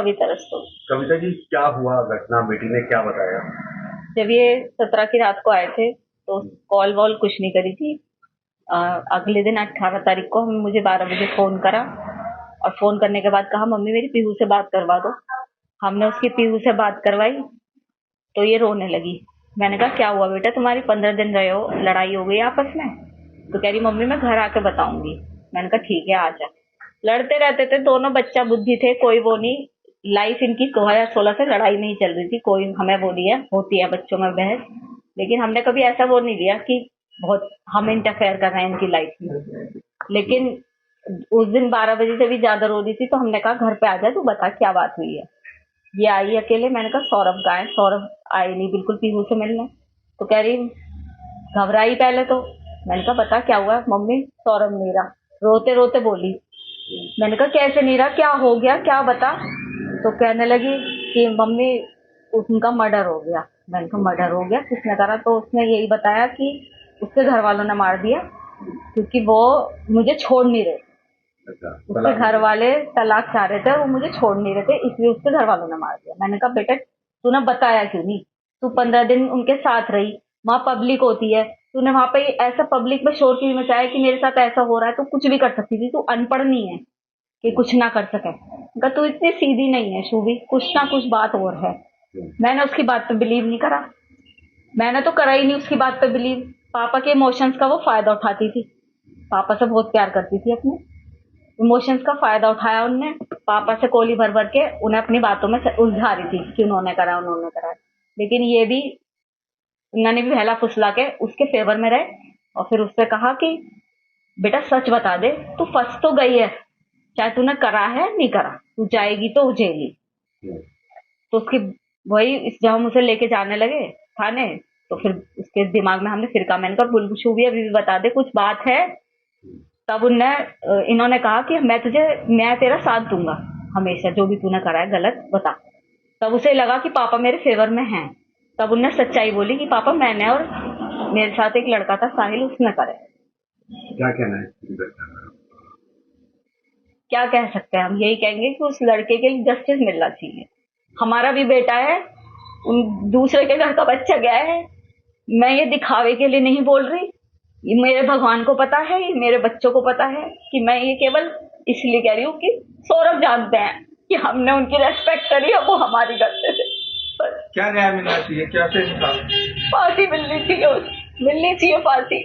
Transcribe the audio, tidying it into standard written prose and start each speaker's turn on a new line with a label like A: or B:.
A: कविता रस्तोगी।
B: कविता जी, क्या हुआ घटना? बेटी ने क्या बताया?
A: जब ये 17 की रात को आए थे तो कॉल वॉल कुछ नहीं करी थी। अगले दिन 18 तारीख को हम मुझे 12 बजे फोन करा और फोन करने के बाद कहा मम्मी मेरी पीहू से बात करवा दो। हमने उसकी पीहू से बात करवाई तो ये रोने लगी। मैंने कहा क्या हुआ बेटा, तुम्हारी 15 दिन रहे हो, लड़ाई हो गई आपस में? तो कह रही मम्मी मैं घर आके बताऊंगी। मैंने कहा ठीक है आ जा। लड़ते रहते थे दोनों, बच्चा बुद्धि थे, कोई वो नहीं। लाइफ इनकी 2016 से लड़ाई नहीं चल रही थी, कोई हमें वो नहीं है, होती है बच्चों में बहस। लेकिन हमने कभी ऐसा वो नहीं लिया कि बहुत हम इंटरफेयर कर रहे हैं इनकी लाइफ में। लेकिन उस दिन 12 बजे से भी ज्यादा रो रही थी तो हमने कहा घर पे आ जा, तू बता क्या बात हुई है। ये आई अकेले। मैंने कहा सौरभ कहाँ है? सौरभ आए नहीं बिल्कुल पीहू से मिलने। तो कह रही घबराई पहले तो। मैंने कहा बता क्या हुआ? मम्मी सौरभ नहीं रहा। रोते रोते बोली। मैंने कहा कैसे नहीं रहा, क्या हो गया, क्या बता। तो कहने लगी कि मम्मी उनका मर्डर हो गया। मैंने कहा मर्डर हो गया, किसने करा? तो उसने यही बताया कि उसके घर वालों ने मार दिया क्योंकि वो मुझे छोड़ नहीं रहे।
B: अच्छा,
A: उसके घर वाले तलाक चाह रहे थे, वो मुझे छोड़ नहीं रहे थे, इसलिए उसके घर वालों ने मार दिया। मैंने कहा बेटा तूने बताया क्यों नहीं? तू 15 दिन उनके साथ रही, वहां पब्लिक होती है, तूने वहां पे ऐसा पब्लिक में शोर क्यों मचाया कि मेरे साथ ऐसा हो रहा है? तू कुछ भी कर सकती थी, तू अनपढ़ नहीं है कि कुछ ना कर सके। कहा तू इतनी सीधी नहीं है शूभी, कुछ ना कुछ बात और है। मैंने उसकी बात पे बिलीव नहीं करा। मैंने तो करा ही नहीं उसकी बात पे बिलीव। पापा के इमोशंस का वो फायदा उठाती थी। पापा से बहुत प्यार करती थी, अपने इमोशंस का फायदा उठाया उनने। पापा से कोली भर भर के उन्हें अपनी बातों में उलझा रही थी कि उन्होंने करा उन्होंने करा। लेकिन ये भी उन्होंने भी बहला फुसला के उसके फेवर में रहे और फिर उससे कहा कि बेटा सच बता दे, तू फंस तो गई है, चाहे तूने करा है नहीं करा, तू जाएगी तो उजेगी। तो उसकी वही जब हम उसे लेके जाने लगे थाने तो फिर उसके दिमाग में हमने फिर मैंने कहा बुलबुशु भी अभी भी बता दे कुछ बात है। तब इन्होंने कहा कि मैं तेरा साथ दूंगा हमेशा, जो भी तूने करा है गलत बता। तब उसे लगा कि पापा मेरे फेवर में हैं। तब उनने सच्चाई बोली कि पापा मैंने और मेरे साथ एक लड़का था साहिल, उसने करे।
B: क्या कहना है?
A: क्या कह सकते हैं हम? यही कहेंगे कि उस लड़के के लिए जस्टिस मिलना चाहिए। हमारा भी बेटा है, उन दूसरे के घर का बच्चा गया है। मैं ये दिखावे के लिए नहीं बोल रही, ये मेरे भगवान को पता है, ये मेरे बच्चों को पता है कि मैं ये केवल इसलिए कह रही हूँ कि सौरभ जानते हैं कि हमने उनकी रेस्पेक्ट करी और वो हमारी करते थे। बस
B: क्या न्याय मिलना चाहिए? क्या से इंसाफ?
A: फांसी मिलनी चाहिए, मिलनी चाहिए फांसी।